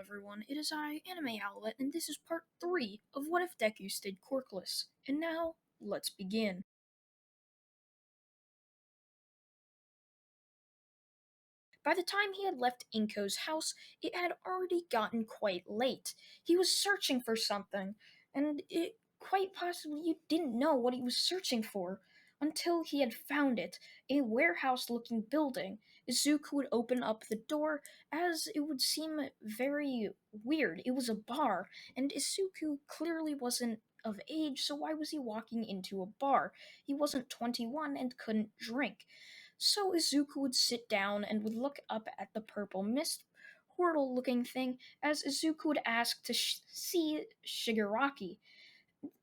everyone, it is I, Anime Outlet, and this is part 3 of What If Deku Stayed Quirkless. And now, let's begin. By the time he had left Inko's house, it had already gotten quite late. He was searching for something, and it quite possibly you didn't know what he was searching for until he had found it, a warehouse-looking building. Izuku would open up the door as it would seem very weird. It was a bar, and Izuku clearly wasn't of age, so why was he walking into a bar? He wasn't 21 and couldn't drink. So Izuku would sit down and would look up at the purple mist portal looking thing as Izuku would ask to see Shigaraki.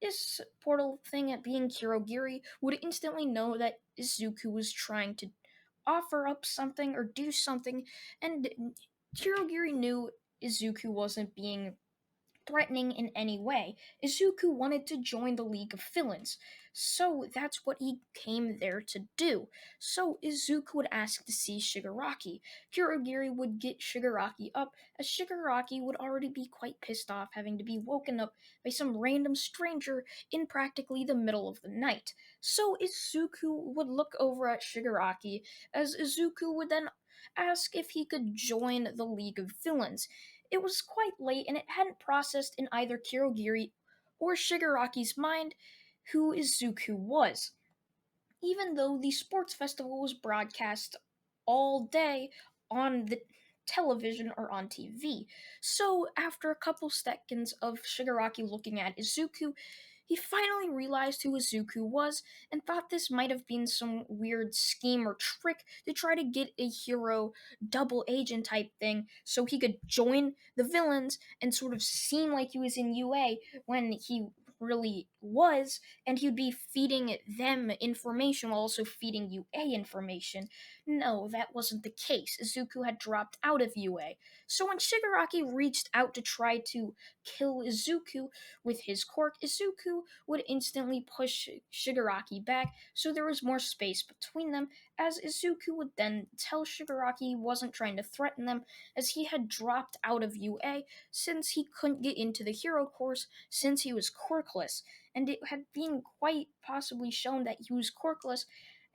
This portal thing at being Kirogiri would instantly know that Izuku was trying to offer up something or do something, and Kirogiri knew Izuku wasn't being threatening in any way. Izuku wanted to join the League of Villains, so that's what he came there to do. So Izuku would ask to see Shigaraki. Kurogiri would get Shigaraki up, as Shigaraki would already be quite pissed off having to be woken up by some random stranger in practically the middle of the night. So Izuku would look over at Shigaraki, as Izuku would then ask if he could join the League of Villains. It was quite late and it hadn't processed in either Kirogiri or Shigaraki's mind who Izuku was, even though the sports festival was broadcast all day on the television or on TV. So, after a couple seconds of Shigaraki looking at Izuku, he finally realized who Izuku was and thought this might have been some weird scheme or trick to try to get a hero double agent type thing so he could join the villains and sort of seem like he was in UA when he really was, and he'd be feeding them information while also feeding UA information. No, that wasn't the case. Izuku had dropped out of UA. So when Shigaraki reached out to try to kill Izuku with his quirk, Izuku would instantly push Shigaraki back so there was more space between them, as Izuku would then tell Shigaraki he wasn't trying to threaten them as he had dropped out of UA since he couldn't get into the hero course since he was quirkless, and it had been quite possibly shown that he was quirkless,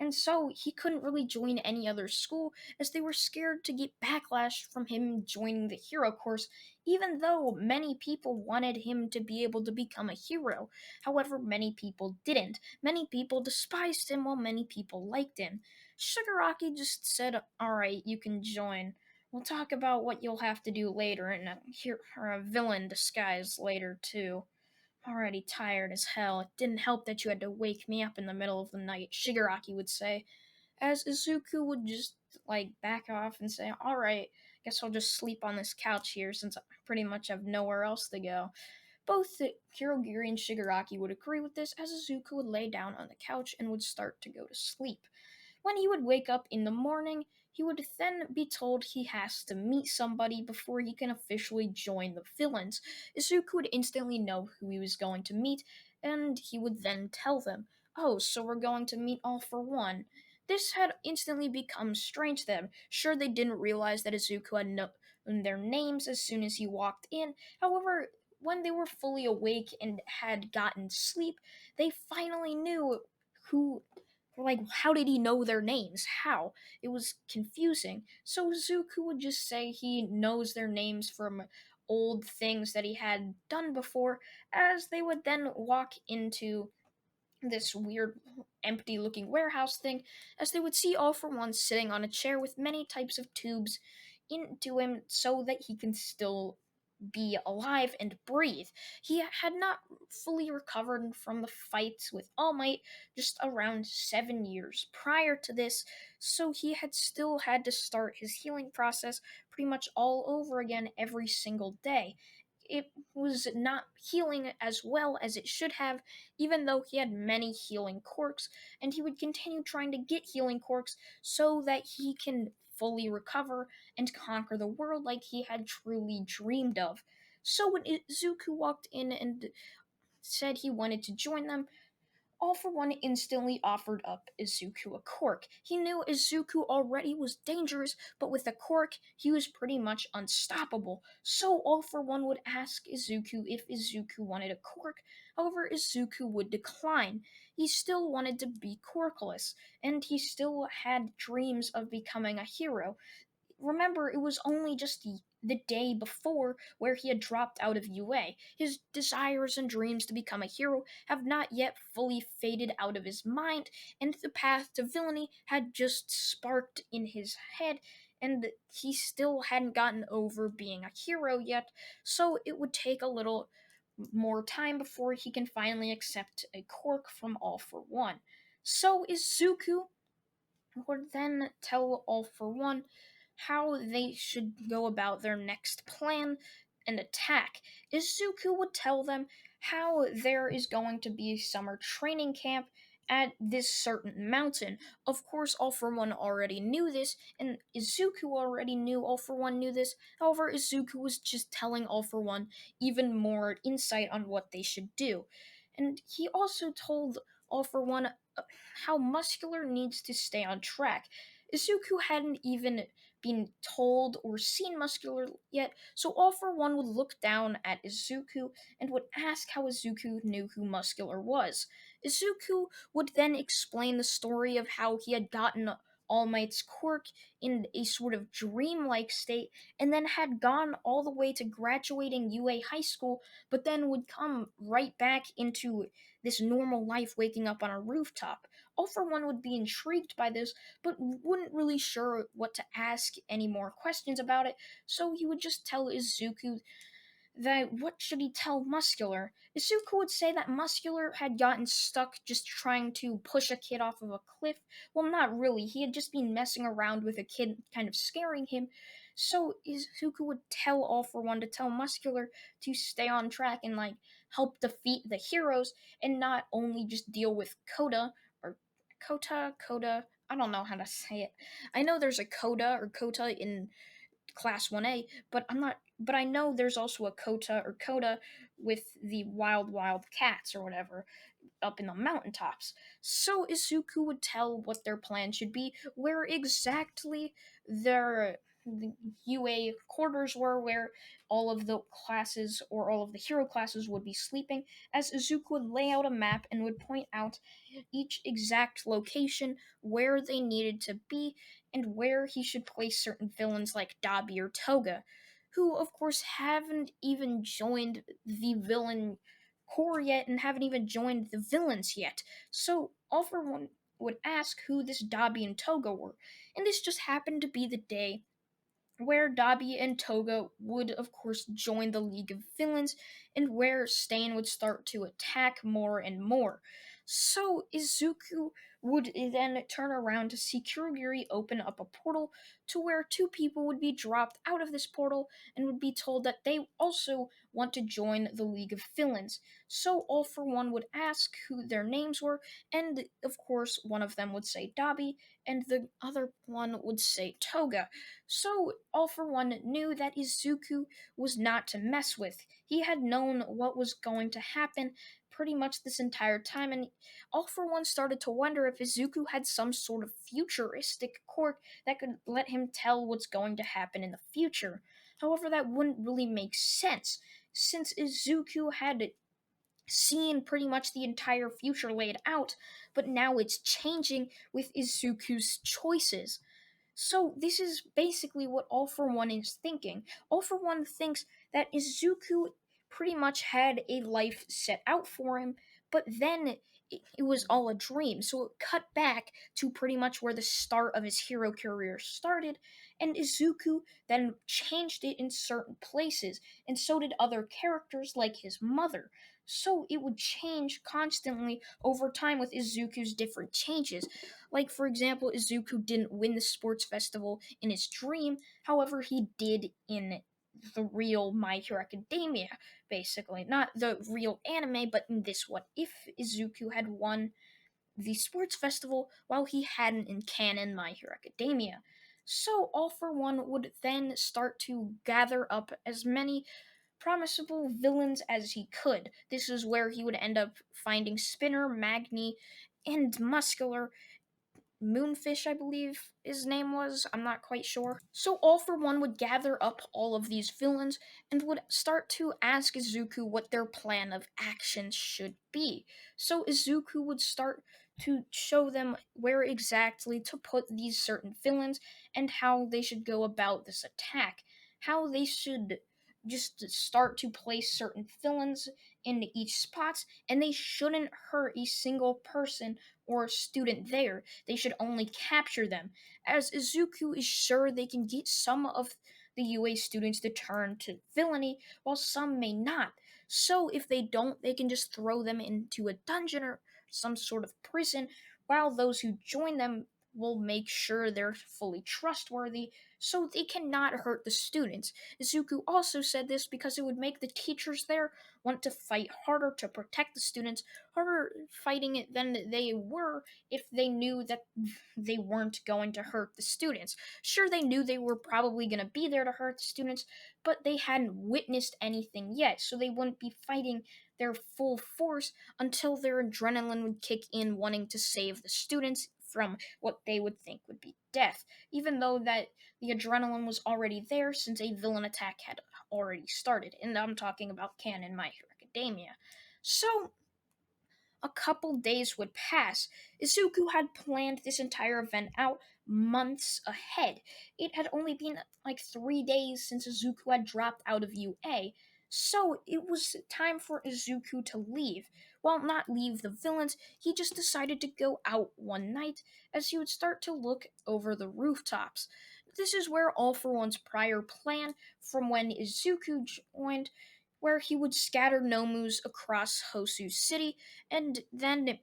and so he couldn't really join any other school as they were scared to get backlash from him joining the hero course, even though many people wanted him to be able to become a hero. However, many people didn't. Many people despised him while many people liked him. Shigaraki just said, "Alright, you can join. We'll talk about what you'll have to do later in a villain disguise later, too. I'm already tired as hell. It didn't help that you had to wake me up in the middle of the night," Shigaraki would say, as Izuku would just, back off and say, "Alright, guess I'll just sleep on this couch here since I pretty much have nowhere else to go." Both Kirogiri and Shigaraki would agree with this, as Izuku would lay down on the couch and would start to go to sleep. When he would wake up in the morning, he would then be told he has to meet somebody before he can officially join the villains. Izuku would instantly know who he was going to meet, and he would then tell them, "Oh, so we're going to meet all for one." This had instantly become strange to them. Sure, they didn't realize that Izuku had known their names as soon as he walked in. However, when they were fully awake and had gotten sleep, they finally knew who, how did he know their names? How? It was confusing. So Zuku would just say he knows their names from old things that he had done before, as they would then walk into this weird empty looking warehouse thing, as they would see All For One sitting on a chair with many types of tubes into him so that he can still be alive and breathe. He had not fully recovered from the fight with All Might just around 7 years prior to this, so he had still had to start his healing process pretty much all over again every single day. It was not healing as well as it should have, even though he had many healing quirks, and he would continue trying to get healing quirks so that he can fully recover and conquer the world like he had truly dreamed of. So when Izuku walked in and said he wanted to join them, All for One instantly offered up Izuku a quirk. He knew Izuku already was dangerous, but with a quirk, he was pretty much unstoppable. So All for One would ask Izuku if Izuku wanted a quirk. However, Izuku would decline. He still wanted to be quirkless, and he still had dreams of becoming a hero. Remember, it was only just the day before where he had dropped out of UA. His desires and dreams to become a hero have not yet fully faded out of his mind, and the path to villainy had just sparked in his head, and he still hadn't gotten over being a hero yet, so it would take a little more time before he can finally accept a quirk from All for One. So Izuku would then tell All for One how they should go about their next plan and attack. Izuku would tell them how there is going to be a summer training camp at this certain mountain. Of course, All for One already knew this, and Izuku already knew All for One knew this. However, Izuku was just telling All for One even more insight on what they should do. And he also told All for One how Muscular needs to stay on track. Izuku hadn't even been told or seen Muscular yet, so All for One would look down at Izuku and would ask how Izuku knew who Muscular was. Izuku would then explain the story of how he had gotten All Might's quirk in a sort of dreamlike state and then had gone all the way to graduating UA high school, but then would come right back into this normal life waking up on a rooftop. All for One would be intrigued by this, but wouldn't really sure what to ask any more questions about it, so he would just tell Izuku that what should he tell Muscular? Izuku would say that Muscular had gotten stuck just trying to push a kid off of a cliff. Well, not really. He had just been messing around with a kid, kind of scaring him. So Izuku would tell All for One to tell Muscular to stay on track and help defeat the heroes and not only just deal with Koda or Kota. I don't know how to say it. I know there's a Koda or Kota in Class 1A, but I know there's also a Kota or Coda with the wild cats or whatever up in the mountaintops. So Izuku would tell what their plan should be, where exactly their the UA quarters were, where all of the classes or all of the hero classes would be sleeping, as Izuku would lay out a map and would point out each exact location where they needed to be and where he should place certain villains like Dabi or Toga, who of course haven't even joined the villain core yet and haven't even joined the villains yet. So All for One would ask who this Dabi and Toga were, and this just happened to be the day where Dabi and Toga would, of course, join the League of Villains, and where Stain would start to attack more and more. So Izuku would then turn around to see Kurogiri open up a portal to where two people would be dropped out of this portal and would be told that they also want to join the League of Villains. So All for One would ask who their names were, and of course, one of them would say Dabi, and the other one would say Toga. So All for One knew that Izuku was not to mess with. He had known what was going to happen pretty much this entire time, and All for One started to wonder if Izuku had some sort of futuristic quirk that could let him tell what's going to happen in the future. However, that wouldn't really make sense, since Izuku had seen pretty much the entire future laid out, but now it's changing with Izuku's choices. So this is basically what All for One is thinking. All for One thinks that Izuku pretty much had a life set out for him, but then it was all a dream. So it cut back to pretty much where the start of his hero career started, and Izuku then changed it in certain places, and so did other characters like his mother. So it would change constantly over time with Izuku's different changes. Like, for example, Izuku didn't win the sports festival in his dream, however, he did in the real My Hero Academia, basically. Not the real anime, but in this What If Izuku had won the sports festival while he hadn't in canon My Hero Academia. So All for One would then start to gather up as many promisable villains as he could. This is where he would end up finding Spinner, Magni, and Muscular, Moonfish, I believe his name was. I'm not quite sure. So All for One would gather up all of these villains and would start to ask Izuku what their plan of action should be. So Izuku would start to show them where exactly to put these certain villains and how they should go about this attack. How they should just start to place certain villains in each spots, and they shouldn't hurt a single person or student there. They should only capture them, as Izuku is sure they can get some of the UA students to turn to villainy, while some may not. So if they don't, they can just throw them into a dungeon or some sort of prison, while those who join them will make sure they're fully trustworthy so they cannot hurt the students. Izuku also said this because it would make the teachers there want to fight harder to protect the students, harder fighting it than they were if they knew that they weren't going to hurt the students. Sure, they knew they were probably going to be there to hurt the students, but they hadn't witnessed anything yet, so they wouldn't be fighting their full force until their adrenaline would kick in, wanting to save the students from what they would think would be death, even though that the adrenaline was already there since a villain attack had already started. And I'm talking about canon My Hero Academia. So a couple days would pass. Izuku had planned this entire event out months ahead. It had only been like 3 days since Izuku had dropped out of UA, so it was time for Izuku to leave. Well, not leave the villains, he just decided to go out one night as he would start to look over the rooftops. This is where All for One's prior plan from when Izuku joined, where he would scatter Nomus across Hosu City, and then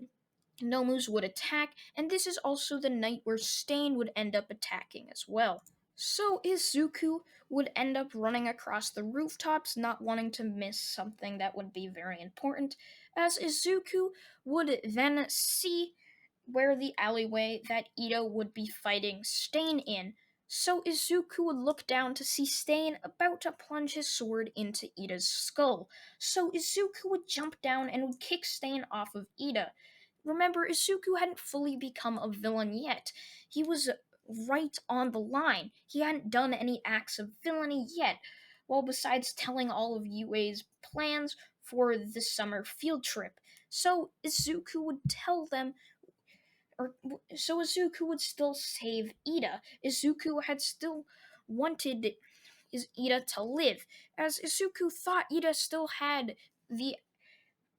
Nomus would attack, and this is also the night where Stain would end up attacking as well. So Izuku would end up running across the rooftops, not wanting to miss something that would be very important, as Izuku would then see where the alleyway that Ito would be fighting Stain in. So Izuku would look down to see Stain about to plunge his sword into Ida's skull. So Izuku would jump down and would kick Stain off of Ida. Remember, Izuku hadn't fully become a villain yet. He was right on the line. He hadn't done any acts of villainy yet. Well, besides telling all of UA's plans for the summer field trip. So Izuku would tell them or so Izuku would still save Ida. Izuku had still wanted Ida to live, as Izuku thought Ida still had the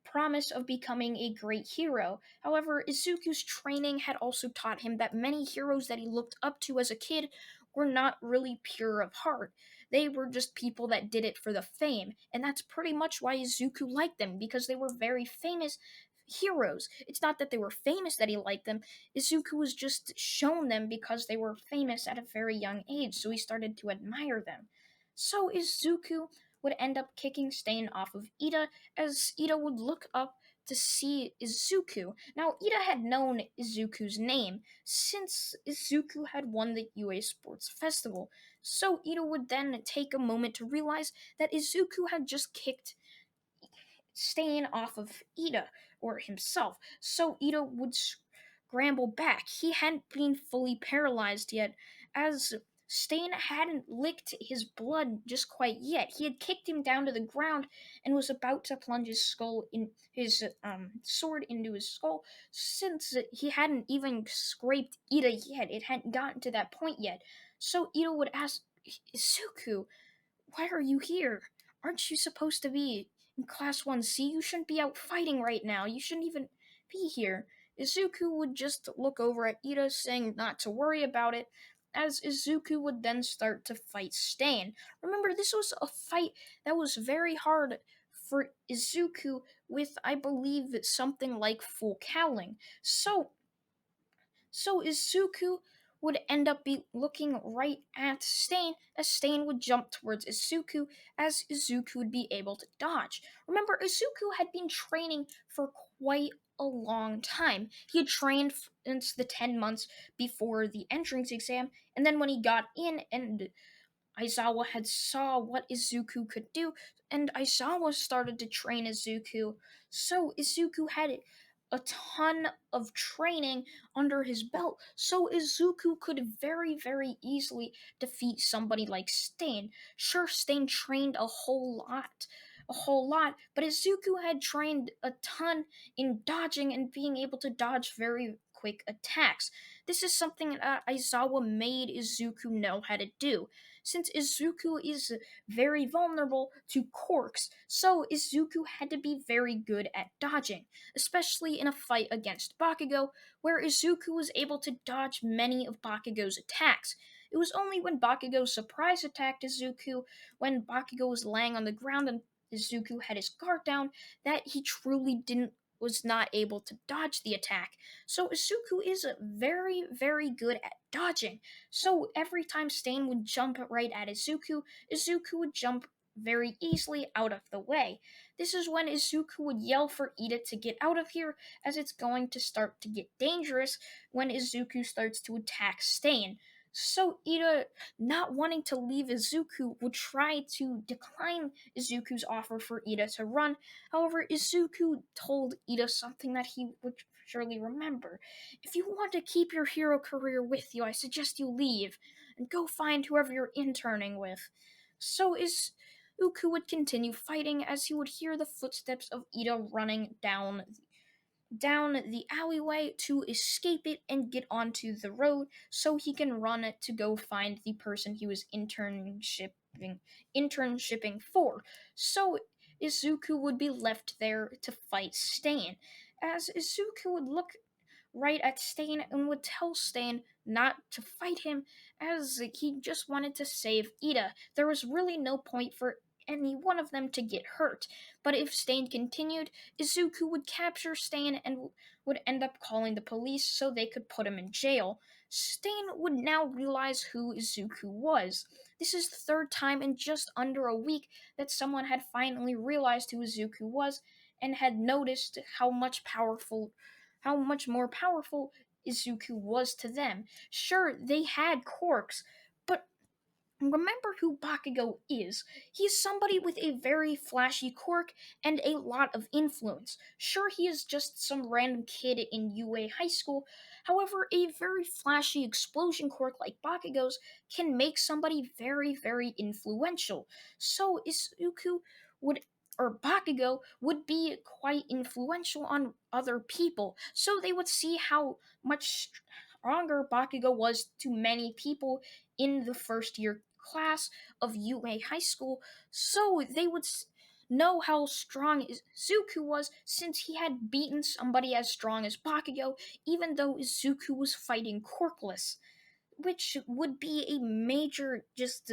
promise of becoming a great hero. However, Izuku's training had also taught him that many heroes that he looked up to as a kid were not really pure of heart. They were just people that did it for the fame, and that's pretty much why Izuku liked them, because they were very famous heroes. It's not that they were famous that he liked them. Izuku was just shown them because they were famous at a very young age, so he started to admire them. So Izuku would end up kicking Stain off of Ida, as Ida would look up to see Izuku. Now, Ida had known Izuku's name since Izuku had won the UA Sports Festival, so Ida would then take a moment to realize that Izuku had just kicked Stain off of Ida, or himself, so Ida would scramble back. He hadn't been fully paralyzed yet, as Stain hadn't licked his blood just quite yet. He had kicked him down to the ground and was about to plunge his skull in his sword into his skull, since he hadn't even scraped Ida yet. It hadn't gotten to that point yet. So Ida would ask Izuku, "Why are you here? Aren't you supposed to be in Class 1C? You shouldn't be out fighting right now. You shouldn't even be here." Izuku would just look over at Ida, saying not to worry about it, as Izuku would then start to fight Stain. Remember, this was a fight that was very hard for Izuku with, I believe, something like full cowling. So Izuku would end up be looking right at Stain, as Stain would jump towards Izuku, as Izuku would be able to dodge. Remember, Izuku had been training for quite a long time. He had trained since the 10 months before the entrance exam, and then when he got in and Aizawa had saw what Izuku could do, and Aizawa started to train Izuku. So Izuku had a ton of training under his belt, so Izuku could very, very easily defeat somebody like Stain. Sure, Stain trained a whole lot, but Izuku had trained a ton in dodging and being able to dodge very quick attacks. This is something that Aizawa made Izuku know how to do. Since Izuku is very vulnerable to quirks, so Izuku had to be very good at dodging, especially in a fight against Bakugo, where Izuku was able to dodge many of Bakugo's attacks. It was only when Bakugo surprise attacked Izuku, when Bakugo was laying on the ground and Izuku had his guard down, that he truly didn't was not able to dodge the attack. So Izuku is very, very good at dodging. So every time Stain would jump right at Izuku, Izuku would jump very easily out of the way. This is when Izuku would yell for Ida to get out of here, as it's going to start to get dangerous when Izuku starts to attack Stain. So Ida, not wanting to leave Izuku, would try to decline Izuku's offer for Ida to run. However, Izuku told Ida something that he would surely remember. If you want to keep your hero career with you, I suggest you leave and go find whoever you're interning with. So Izuku would continue fighting as he would hear the footsteps of Ida running down the alleyway to escape it and get onto the road so he can run it to go find the person he was internshipping for. So Izuku would be left there to fight Stain. As Izuku would look right at Stain and would tell Stain not to fight him as he just wanted to save Ida. There was really no point for any one of them to get hurt. But if Stain continued, Izuku would capture Stain and would end up calling the police so they could put him in jail. Stain would now realize who Izuku was. This is the third time in just under a week that someone had finally realized who Izuku was and had noticed how much more powerful Izuku was to them. Sure, they had quirks, but remember who Bakugo is. He is somebody with a very flashy quirk and a lot of influence. Sure, he is just some random kid in UA high school. However, a very flashy explosion quirk like Bakugo's can make somebody very, very influential. So Izuku would or Bakugo would be quite influential on other people. So they would see how much stronger Bakugo was to many people in the first year class of UA high school, so they would know how strong Izuku was since he had beaten somebody as strong as Bakugo, even though Izuku was fighting Quirkless, which would be a major just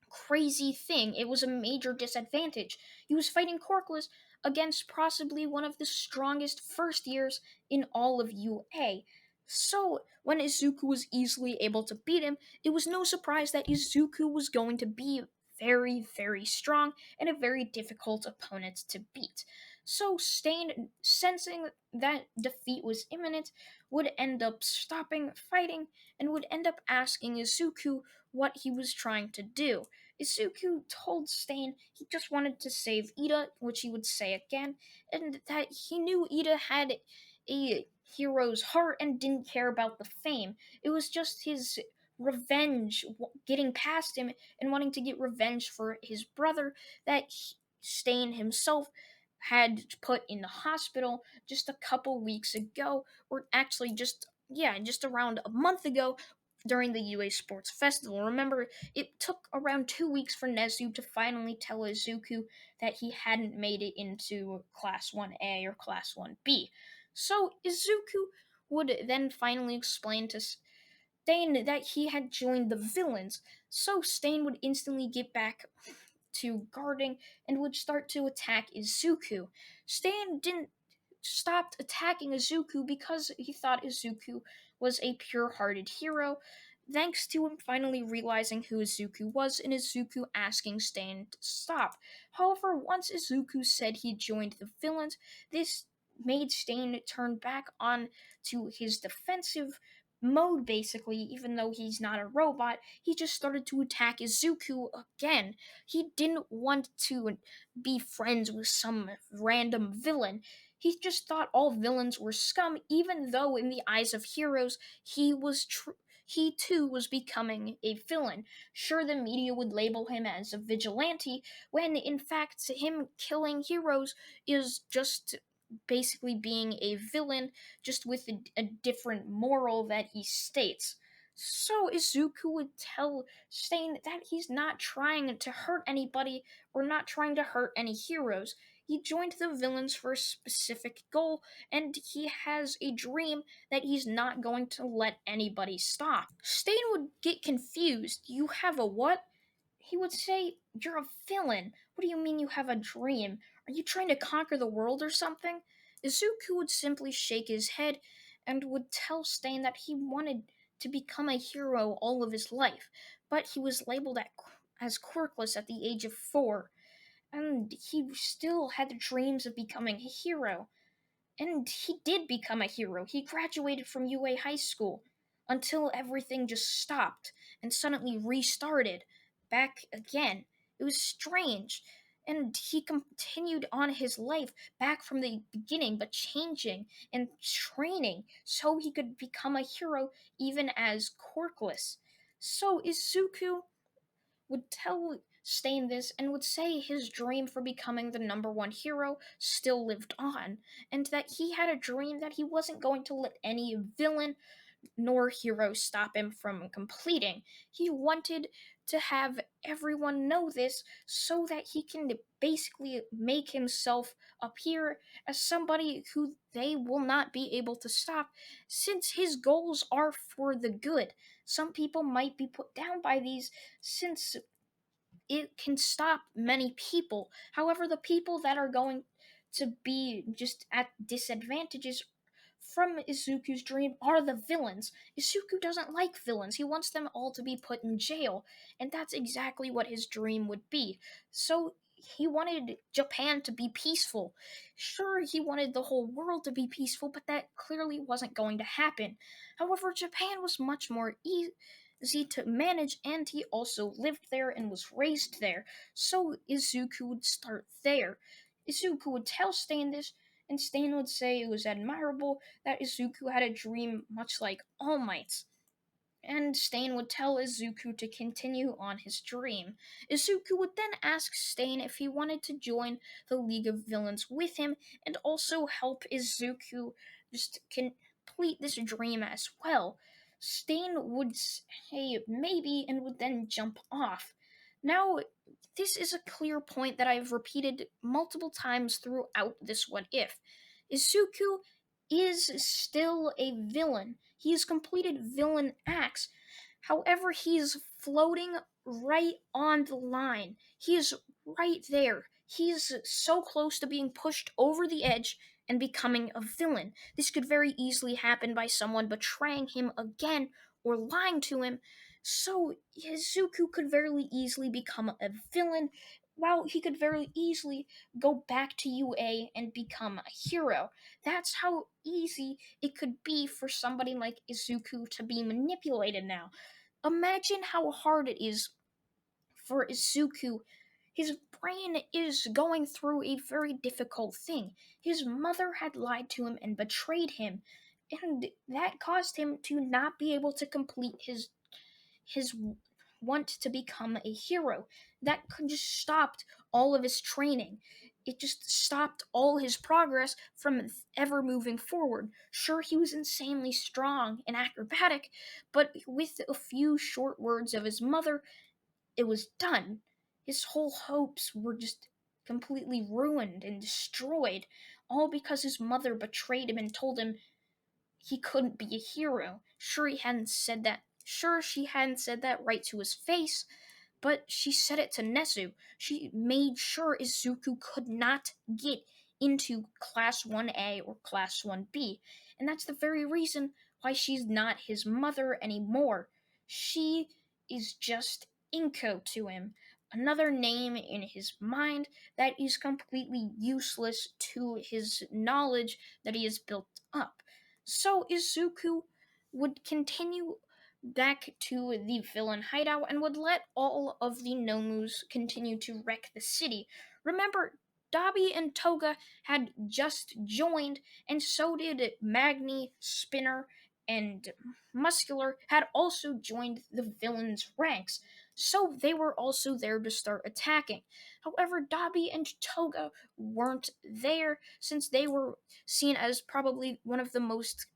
crazy thing. It was a major disadvantage. He was fighting Quirkless against possibly one of the strongest first years in all of UA. So, when Izuku was easily able to beat him, it was no surprise that Izuku was going to be very, very strong and a very difficult opponent to beat. So, Stain, sensing that defeat was imminent, would end up stopping fighting and would end up asking Izuku what he was trying to do. Izuku told Stain he just wanted to save Ida, which he would say again, and that he knew Ida had a hero's heart and didn't care about the fame. It was just his revenge, getting past him and wanting to get revenge for his brother that Stain himself had put in the hospital just a couple weeks ago, or actually just around a month ago during the UA Sports Festival. Remember, it took around 2 weeks for Nezu to finally tell Izuku that he hadn't made it into Class 1A or Class 1B. So Izuku would then finally explain to Stain that he had joined the villains, so Stain would instantly get back to guarding and would start to attack Izuku. Stain didn't stopped attacking Izuku because he thought Izuku was a pure-hearted hero, thanks to him finally realizing who Izuku was and Izuku asking Stain to stop. However, once Izuku said he joined the villains, this made Stain turn back on to his defensive mode basically, even though he's not a robot. He just started to attack Izuku again. He didn't want to be friends with some random villain. He just thought all villains were scum, even though in the eyes of heroes, he too was becoming a villain. Sure, the media would label him as a vigilante, when in fact, him killing heroes is just basically being a villain, just with a different moral that he states. So Izuku would tell Stain that he's not trying to hurt anybody or not trying to hurt any heroes. He joined the villains for a specific goal, and he has a dream that he's not going to let anybody stop. Stain would get confused. You have a what? He would say, "You're a villain. What do you mean you have a dream? Are you trying to conquer the world or something?" Izuku would simply shake his head and would tell Stain that he wanted to become a hero all of his life, but he was labeled as quirkless at the age of 4, and he still had dreams of becoming a hero. And he did become a hero. He graduated from UA High School until everything just stopped and suddenly restarted back again. It was strange. And he continued on his life back from the beginning, but changing and training so he could become a hero even as Quirkless. So Izuku would tell Stain this and would say his dream for becoming the number one hero still lived on, and that he had a dream that he wasn't going to let any villain nor hero stop him from completing. He wanted to have everyone know this so that he can basically make himself appear as somebody who they will not be able to stop, since his goals are for the good. Some people might be put down by these since it can stop many people. However, the people that are going to be just at disadvantages from Izuku's dream are the villains. Izuku doesn't like villains. He wants them all to be put in jail, and that's exactly what his dream would be. So he wanted Japan to be peaceful. Sure, he wanted the whole world to be peaceful, but that clearly wasn't going to happen. However, Japan was much more easy to manage, and he also lived there and was raised there. So Izuku would start there. Izuku would tell Stain this, and Stain would say it was admirable that Izuku had a dream much like All Might's. And Stain would tell Izuku to continue on his dream. Izuku would then ask Stain if he wanted to join the League of Villains with him and also help Izuku just complete this dream as well. Stain would say maybe and would then jump off. Now, this is a clear point that I've repeated multiple times throughout this What If. Izuku is still a villain. He has completed villain acts. However, he's floating right on the line. He is right there. He's so close to being pushed over the edge and becoming a villain. This could very easily happen by someone betraying him again or lying to him. So Izuku could very easily become a villain, while he could very easily go back to UA and become a hero. That's how easy it could be for somebody like Izuku to be manipulated now. Imagine how hard it is for Izuku. His brain is going through a very difficult thing. His mother had lied to him and betrayed him, and that caused him to not be able to complete his want to become a hero. That just stopped all of his training. It just stopped all his progress from ever moving forward. Sure, he was insanely strong and acrobatic, but with a few short words of his mother, it was done. His whole hopes were just completely ruined and destroyed, all because his mother betrayed him and told him he couldn't be a hero. Sure, he hadn't said that. Sure, she hadn't said that right to his face, but she said it to Nezu. She made sure Izuku could not get into Class 1A or Class 1B, and that's the very reason why she's not his mother anymore. She is just Inko to him, another name in his mind that is completely useless to his knowledge that he has built up. So Izuku would continue back to the villain hideout and would let all of the Nomus continue to wreck the city. Remember, Dobby and Toga had just joined, and so did Magni, Spinner, and Muscular had also joined the villains' ranks. So they were also there to start attacking. However, Dobby and Toga weren't there since they were seen as probably one of the most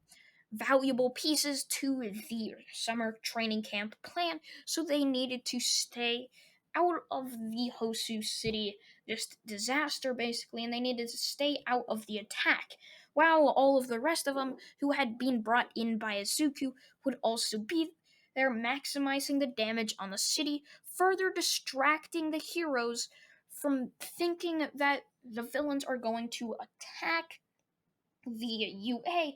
valuable pieces to the summer training camp plan, so they needed to stay out of the Hosu city just disaster basically, and they needed to stay out of the attack. While all of the rest of them who had been brought in by Izuku would also be there, maximizing the damage on the city, further distracting the heroes from thinking that the villains are going to attack the UA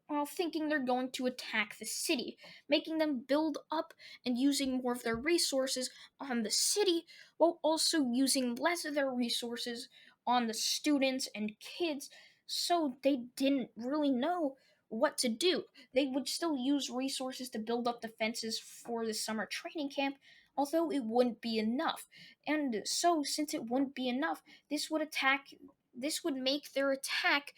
while thinking they're going to attack the city, making them build up and using more of their resources on the city while also using less of their resources on the students and kids, so they didn't really know what to do. They would still use resources to build up defenses for the summer training camp, although it wouldn't be enough. And so since it wouldn't be enough, this would make their attack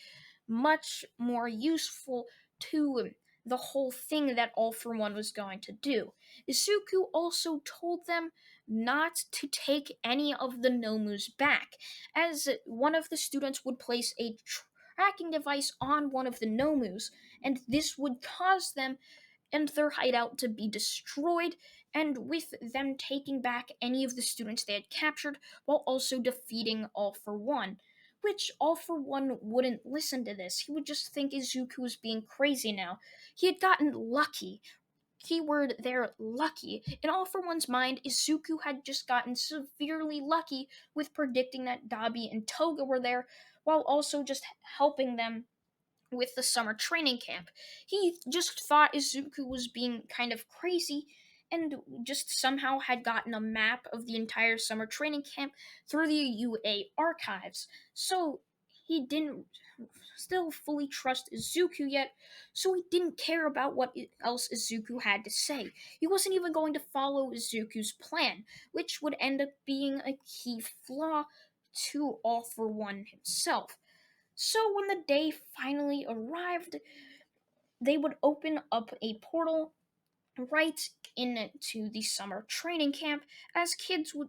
much more useful to the whole thing that All for One was going to do. Izuku also told them not to take any of the Nomus back, as one of the students would place a tracking device on one of the Nomus, and this would cause them and their hideout to be destroyed, and with them taking back any of the students they had captured while also defeating All for One. Which All for One wouldn't listen to this. He would just think Izuku was being crazy now. He had gotten lucky. Keyword there, lucky. In All for One's mind, Izuku had just gotten severely lucky with predicting that Dabi and Toga were there, while also just helping them with the summer training camp. He just thought Izuku was being kind of crazy and just somehow had gotten a map of the entire summer training camp through the UA archives. So he didn't still fully trust Izuku yet, so he didn't care about what else Izuku had to say. He wasn't even going to follow Izuku's plan, which would end up being a key flaw to All for One himself. So when the day finally arrived, they would open up a portal right into the summer training camp, as kids would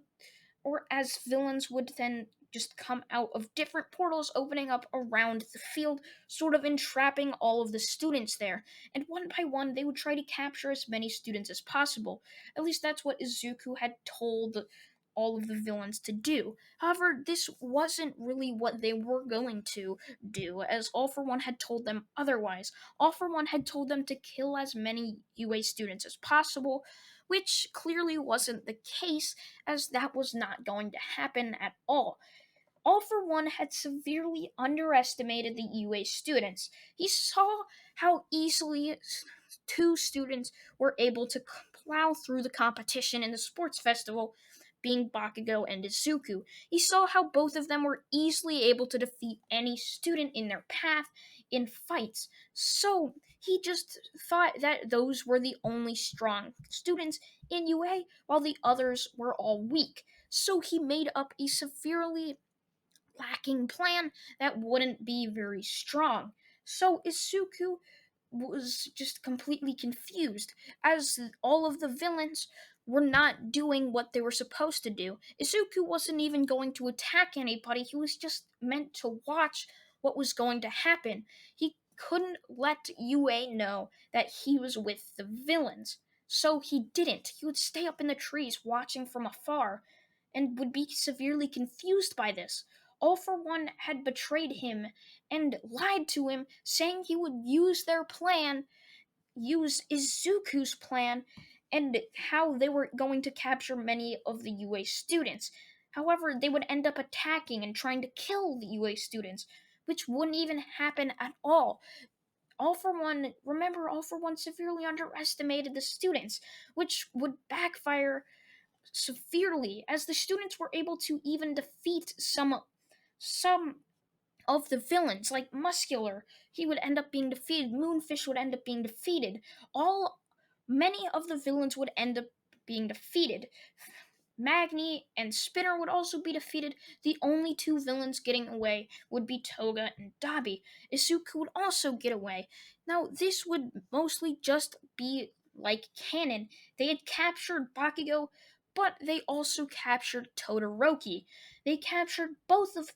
or as villains would then just come out of different portals opening up around the field, sort of entrapping all of the students there. And one by one, they would try to capture as many students as possible. At least that's what Izuku had told all of the villains to do. However, this wasn't really what they were going to do, as All for One had told them otherwise. All for One had told them to kill as many UA students as possible, which clearly wasn't the case, as that was not going to happen at all. All for One had severely underestimated the UA students. He saw how easily two students were able to plow through the competition in the sports festival, being Bakugo and Izuku. He saw how both of them were easily able to defeat any student in their path in fights. So he just thought that those were the only strong students in UA, while the others were all weak. So he made up a severely lacking plan that wouldn't be very strong. So Isuku was just completely confused, as all of the villains were not doing what they were supposed to do. Izuku wasn't even going to attack anybody, he was just meant to watch what was going to happen. He couldn't let UA know that he was with the villains, so he didn't. He would stay up in the trees watching from afar and would be severely confused by this. All for One had betrayed him and lied to him, saying he would use Izuku's plan, and how they were going to capture many of the UA students. However, they would end up attacking and trying to kill the UA students, which wouldn't even happen at all. All for One severely underestimated the students, which would backfire severely, as the students were able to even defeat some of the villains, like Muscular, he would end up being defeated. Moonfish would end up being defeated. All Many of the villains would end up being defeated. Magni and Spinner would also be defeated. The only two villains getting away would be Toga and Dabi. Izuku would also get away. Now, this would mostly just be like canon. They had captured Bakugo, but they also captured Todoroki. They captured both of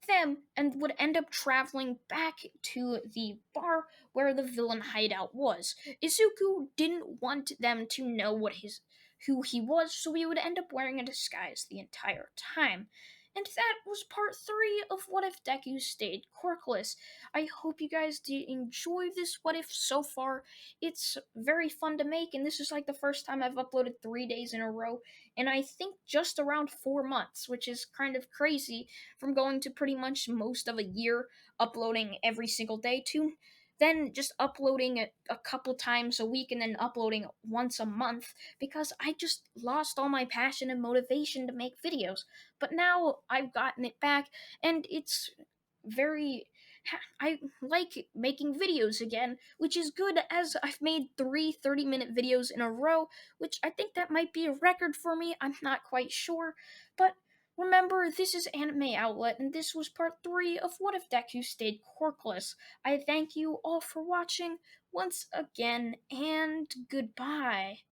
them and would end up traveling back to the bar where the villain hideout was. Izuku didn't want them to know who he was, so he would end up wearing a disguise the entire time. And that was part 3 of What If Deku Stayed Quirkless. I hope you guys did enjoy this What If so far. It's very fun to make, and this is like the first time I've uploaded 3 days in a row, and I think just around 4 months, which is kind of crazy from going to pretty much most of a year uploading every single day to then just uploading a couple times a week and then uploading once a month because I just lost all my passion and motivation to make videos. But now I've gotten it back and it's very I like making videos again, which is good as I've made 3 30-minute videos in a row, which I think that might be a record for me. I'm not quite sure. But remember, this is Anime Outlet, and this was part 3 of What If Deku Stayed Quirkless. I thank you all for watching once again, and goodbye.